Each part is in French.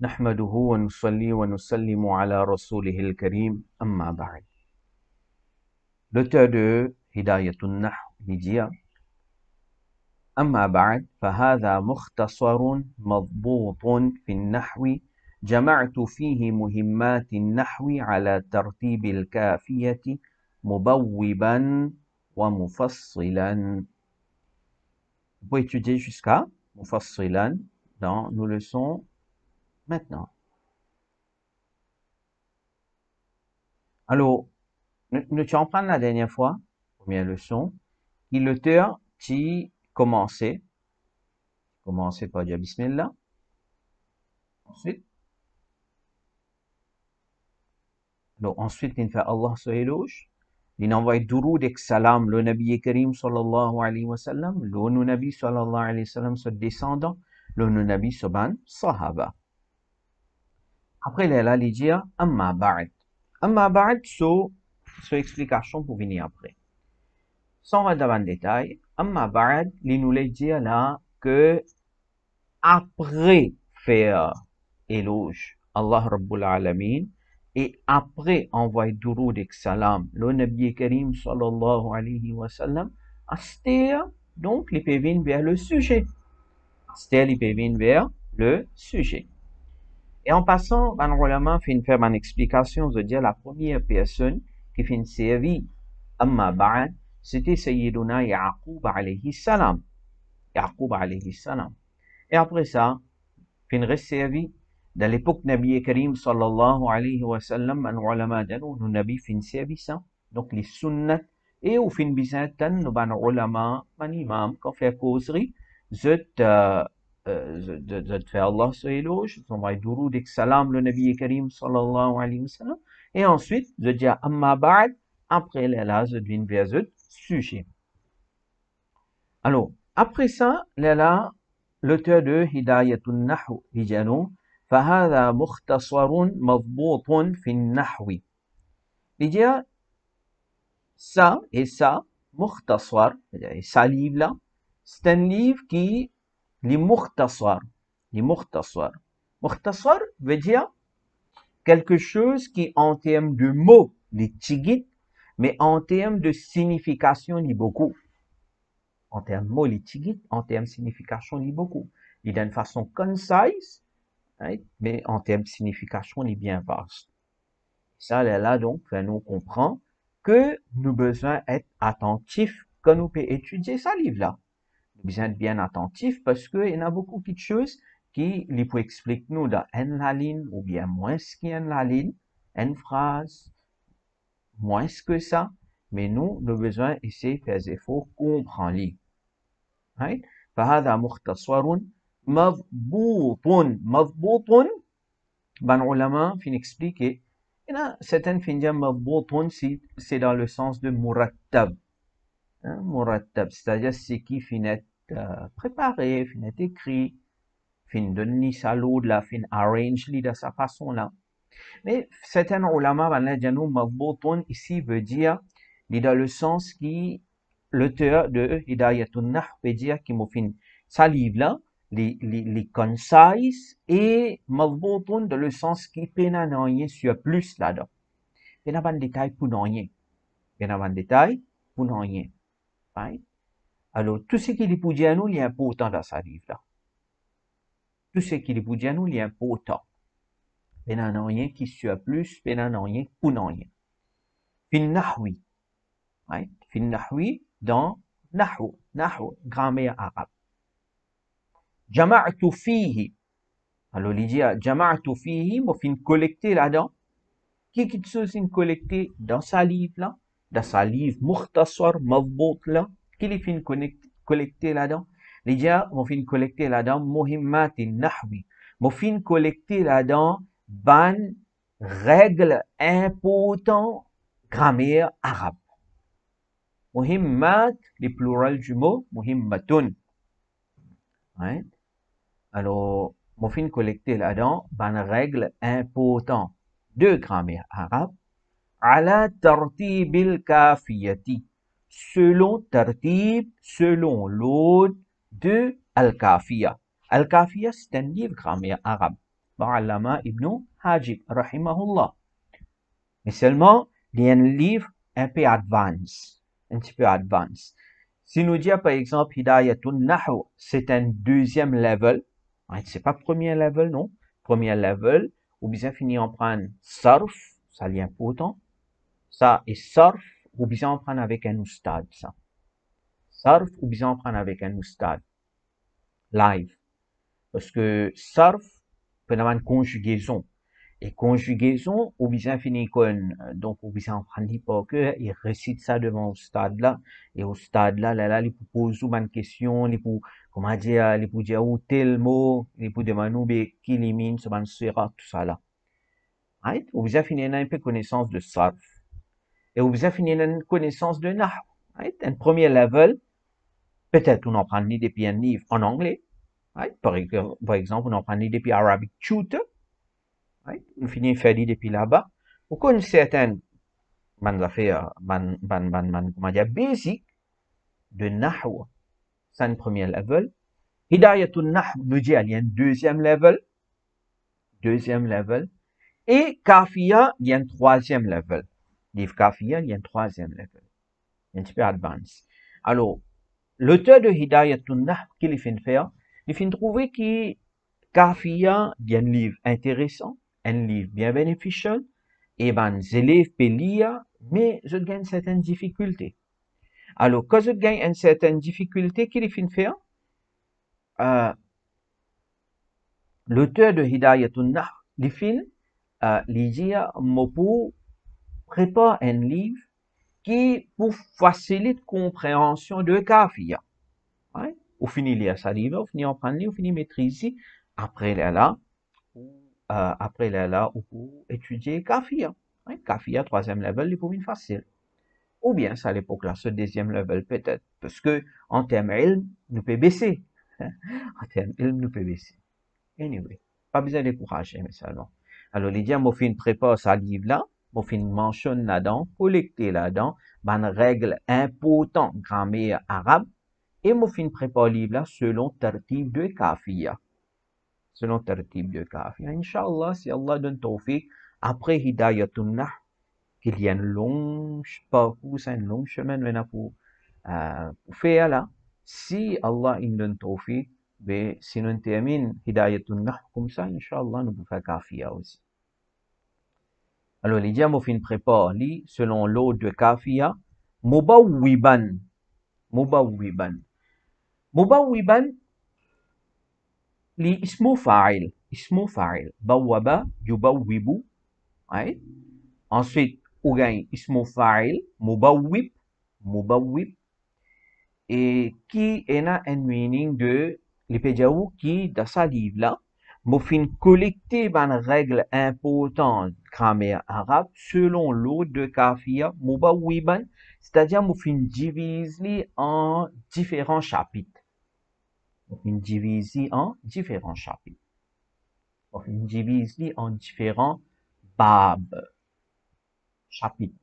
نحمده ونصلي ونسلم على رسوله الكريم أما بعد. L'auteur de Hidayatun Nahu dit أما بعد فهذا مختصر مضبوط في النحو جمعت فيه مهمات النحو على ترتيب الكافية مبوبا ومفصلا. Vous pouvez étudier jusqu'à mufassilan dans nos leçons maintenant. Alors, nous tu en prends la dernière fois, première leçon, et l'auteur qui commençait par dire Bismillah. Ensuite, il fait Allah sur éloge. Il envoie Duroud et Salam, le Nabi Karim sallallahu alayhi wa sallam, le Nabi sallallahu alayhi wa sallam, ce descendant, le Nabi Soban, Sahaba. Après, il est là, il dit Amma Ba'd. Amma Ba'd, c'est explication pour venir après. Sans rentrer dans le détail, Amma Ba'd, il nous dit là que après faire éloge Allah Rabbul Alamin et après envoyer Duroud et Salam, le Nabi Karim sallallahu alayhi wa sallam, donc les pévines vers le sujet. Les pévines vers le sujet. Et en passant, Ban Ulama fait une explication, de dire la première personne qui fait une série Amma Ba'd, c'était Sayyiduna Yaqub alayhi salam. Yaqub alayhi salam. Et après ça, fin resservi dans l'époque Nabi Karim sallallahu alayhi wa sallam, an ulama dano, nous Nabi fin service, donc les sunnat, et au fin bizantan, nous ban ulama, man imam, quand fait causerie, zut faire Allah sur éloge, on va Duroud et Salam, le Nabi Karim sallallahu alayhi wa sallam, et ensuite, je dis Amma Ba'd, après là, je viens vers zut sujet. Alors, après ça, là, l'auteur de Hidayatun Nahu dit فهذا مختصر مضبوط في النحو. Il dit ça et ça, mukhtasar, ça livre là, c'est un livre qui les mukhtasar. Mukhtasar veut dire quelque chose qui en termes de mots, les tigit, mais en termes de signification, lit beaucoup. En termes de mots, les tigit, en termes de signification, lit beaucoup. Il a une façon concise, right? Mais en termes de signification, il est bien vaste. Ça, là, donc, nous comprend que nous besoin être attentifs quand nous pouvons étudier ce livre-là. Nous besoin être bien attentifs parce que il y a beaucoup de choses qui, il peut expliquer nous dans une la ligne ou bien moins qu'une la ligne, une phrase, moins que ça, mais nous besoin essayer de faire des efforts comprendre. Right? فهذا مختصر مضبوط. Ben ulama fin expliquer. Il y a certaines fin dire mabboutun, c'est dans le sens de murattab. Murattab, c'est-à-dire c'est qui fin être préparé, fin être écrit, fin donner sa load là, fin arrange li de sa façon là. Mais certains ulama, ben là, dianou mabboutun ici veut dire, il dans le sens qui l'auteur de Hidayatun Nahu veut dire qui m'a fin sa livre là, les concise et mazboutun dans le sens qui peine à rien sur plus là-dedans. Il y a un détail pour rien. Right? Alors, tout ce qu'il est pour dire à nous, il est important dans sa livre là. Tout ce qu'il est pour dire à nous, il est important. Il y a rien qui sur plus, il y a rien pour rien. Fin nahwi. Right? Fin nahwi dans nahu. Nahu, grammaire arabe. Jama'tu fihi. Alors, il dit, jama'tu fihi, moi, fin collecter là-dedans. Quelque chose fin collecter dans sa livre là, dans sa livre mukhtasar, mazbout là, qu'il est fin collecter là-dedans. Il dit, moi, fin collecter là-dedans, muhimmatin nahwi. Moi, fin collecter là-dedans, ban règles importantes, grammaire arabe. Muhimmat, les plurales du mot, muhimmatun. Right? Alors, mon fin collecté là-dedans, ban règle importante de grammaire arabe, ala tartibil kafiyati, selon tartib, selon l'ordre de al-kafiya. Al-kafiya, c'est un livre grammaire arabe. Ba'allama ibn Hajib, rahimahullah. Mais seulement, il y a un livre un peu advanced, un petit peu advanced. Si nous disons par exemple Hidayatun Nahu, c'est un deuxième level, c'est pas premier level, non? Premier level, ou bien finir en prendre Sarf, ça l'est important. Ça et Sarf, ou bien en prendre avec un oustad, ça. Sarf, ou bien en prendre avec un oustad. Live. Parce que Sarf, peut avoir une conjugaison. Et conjugaison, ou bien finir con, donc, ou bien en prendre pas que, il récite ça devant au stade là, et au stade là, il peut poser une question, il peut, comment dire, il peut dire, ou tel mot, il peut demander, qui élimine, ce man sera, tout ça là. Right? Ou bien finir un peu connaissance de sarf. Et ou bien finir une connaissance de nah. Right? Un premier level, peut-être on en prend ni depuis un livre en anglais. Right? Par exemple, on en prend ni depuis Arabic Tutor. Right? On finit faire depuis là-bas. Ou une certaine man affaire, comment dire, basic de Nahwa. C'est un premier level. Hidayatul Nahw nous dit il y a un deuxième level. Deuxième level. Et Kafiya, il y a un troisième level. Livre Kafiya, il y a un troisième level. Un petit peu advanced. Alors, l'auteur de Hidayatul Nahw, qu'il fait faire, il fait trouver que Kafiya, il y a un livre intéressant, un livre bien bénéficieux, et ben, les élèves peuvent lire, mais je gagne certaines difficultés. Alors, quand je gagne une certaine difficulté, qu'il fait faire, l'auteur de Hidayatul Nahw, il fait, il dit, Mopo prépare un livre qui pour facilite compréhension de Kafiya. Ouais? Au fini lire ça livre, au fini en prendre, au fini maîtriser, après là, ou pour étudier Kafiya. Ouais? Kafiya, troisième level, il pour une facile. Ou bien, ça à l'époque là, ce deuxième level peut-être, parce que en termes ilm, nous peut baisser. En termes ilm, nous peut baisser. Anyway, pas besoin de décourager, mais ça non. Alors, les diams, fin prépare ça livre là, fin mentionne là-dedans, collecter là-dedans, une règle importante, grammaire arabe, et fin prépare livre là selon tertib de Kafiya. Selon tertib de Kafiya. Inch'Allah, si Allah donne tawfiq, après Hidayatul Nahw, qu'il y a un long parcours, un long chemin maintenant pour faire là. Si Allah il donne tawfiq, ben, si nous terminons Hidayatul Nahw comme ça, Inch'Allah, nous pouvons faire Kafiya aussi. Alors, les diamants fin prépare, selon l'ordre de Kafiya, Mubawwiban. Mubawwiban. Mubawwiban, li ismu fa'il. Ismu fa'il. Bawwaba, yubawwibu. Right? Ensuite, ou gagne ismu fa'il, mubawwib, mubawwib, et qui est un meaning de l'épédiaou qui, dans sa livre là, m'a fin collecter une règle importante grammaire arabe selon l'ordre de Kafiya, mubawwiban, c'est-à-dire m'a fin diviser en différents chapitres. M'a fin diviser en différents chapitres. M'a fin diviser en différents bab, chapitres.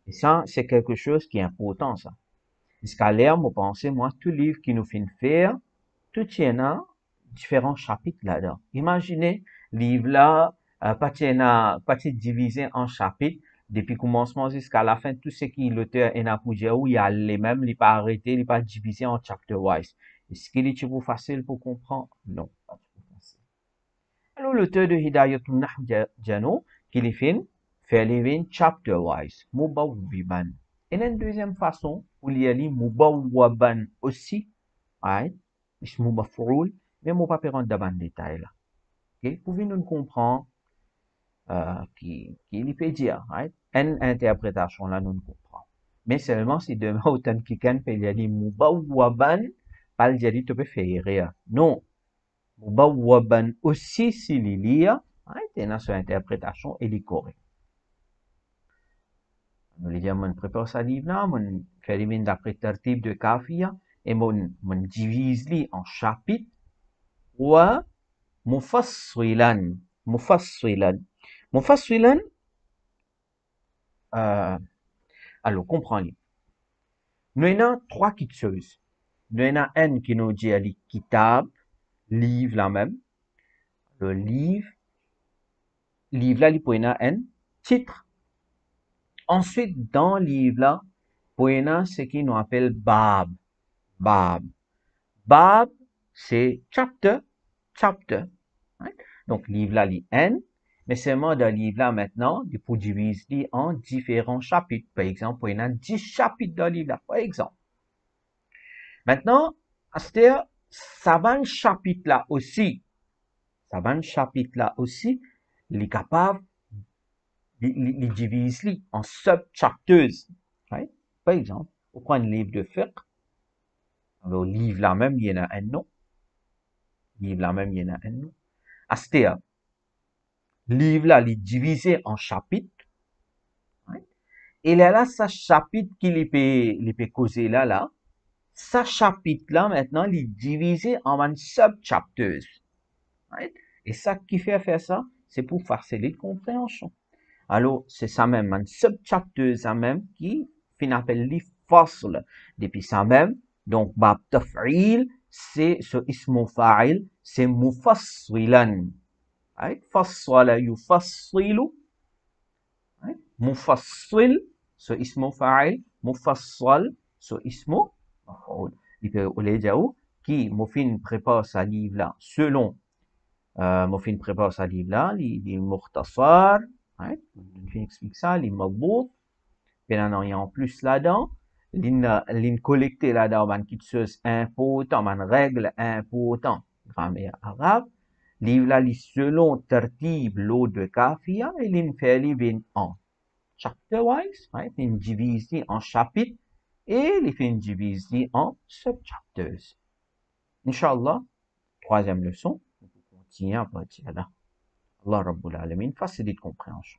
Et ça, c'est quelque chose qui est important, ça. Jusqu'à l'air, moi, pensez, moi, tout livre qui nous fait faire, tout y en a différents chapitres là-dedans. Imaginez, livre là, pas divisé en chapitres, depuis le commencement jusqu'à la fin, tout ce qui l'auteur en a pour dire, où il y a les mêmes, il n'est pas arrêté, il n'est pas divisé en chapter-wise. Est-ce qu'il est trop facile pour comprendre? Non, pas trop facile. Alors, l'auteur de Hidayatul Nahw Jano, qu'il fait les chapter-wise, mubawwiban. Et une deuxième façon, où il y a les mubawwaban aussi, right? Ismu maf'ul, mais on pas rentrer dans le détail là. Ok? Pour nous comprendre, qui peut dire, right? Une interprétation là, nous comprend. Mais seulement si demain, autant quelqu'un peut dire mubawwaban, pas le dire, tu peux faire rire. Non. Mubawwaban aussi, si l'il right? Et dans son interprétation, elle est correcte. Nous les diamants prépare sa livre là, on fait les mines d'après tertib de Kafiya, et on divise les en chapitres, ou mufassilan. Mufassilan. Mufassilan, alors, comprenez. Nous avons trois choses. Nous avons un qui nous dit les kitab, livre là même. Le livre, livre là, il peut y avoir un titre. Ensuite, dans le livre là, il y a ce qu'on appelle bab. Bab. Bab, c'est chapter, chapter. Right? Donc, livre là, il N, mais seulement dans le livre là, maintenant, il faut diviser en différents chapitres. Par exemple, il y a 10 chapitres dans le livre là, par exemple. Maintenant, c'est-à-dire, ça va un chapitre là aussi, il est capable, il divise en sub-chapters. Right? Par exemple, on prend un livre de fiqh, le livre là même, il y en a un nom. Livre là même, il y en a un nom. C'est-à-dire, livre là, il est divisé en chapitres. Right? Et là, ça chapitre qu'il peut causer là, ça chapitre là, maintenant, il est divisé en un sub-chapters. Right? Et ça qui fait faire ça, c'est pour faciliter la compréhension. Alors, c'est ça même, un sub-chapter, ça même, qui appelle les fasl. Depuis ça même, donc, bab taf'il, c'est ce ismu fa'il, c'est mufassilan. Right? Fassala yufassilu. Right? Mufassil, ce ismu fa'il, mufassal, ce ismu maf'ul. Il peut dire qui, Mofin prépare sa livre là, selon Mofin prépare sa livre là, les mukhtasar, right? Mofin explique ça, les mabbout, bien il y a en plus là-dedans, l'in collecté là-dedans, man quelque chose important, man règle important, grammaire arabe, livre là, selon tertib, l'eau de kafia, et l'in fait livre en chapter-wise, right? L'in divise en chapitres, et l'in divise en sub-chapters. Inch'Allah, troisième leçon, on continue à partir là. Allah Rabbul Alamin facilite compréhension.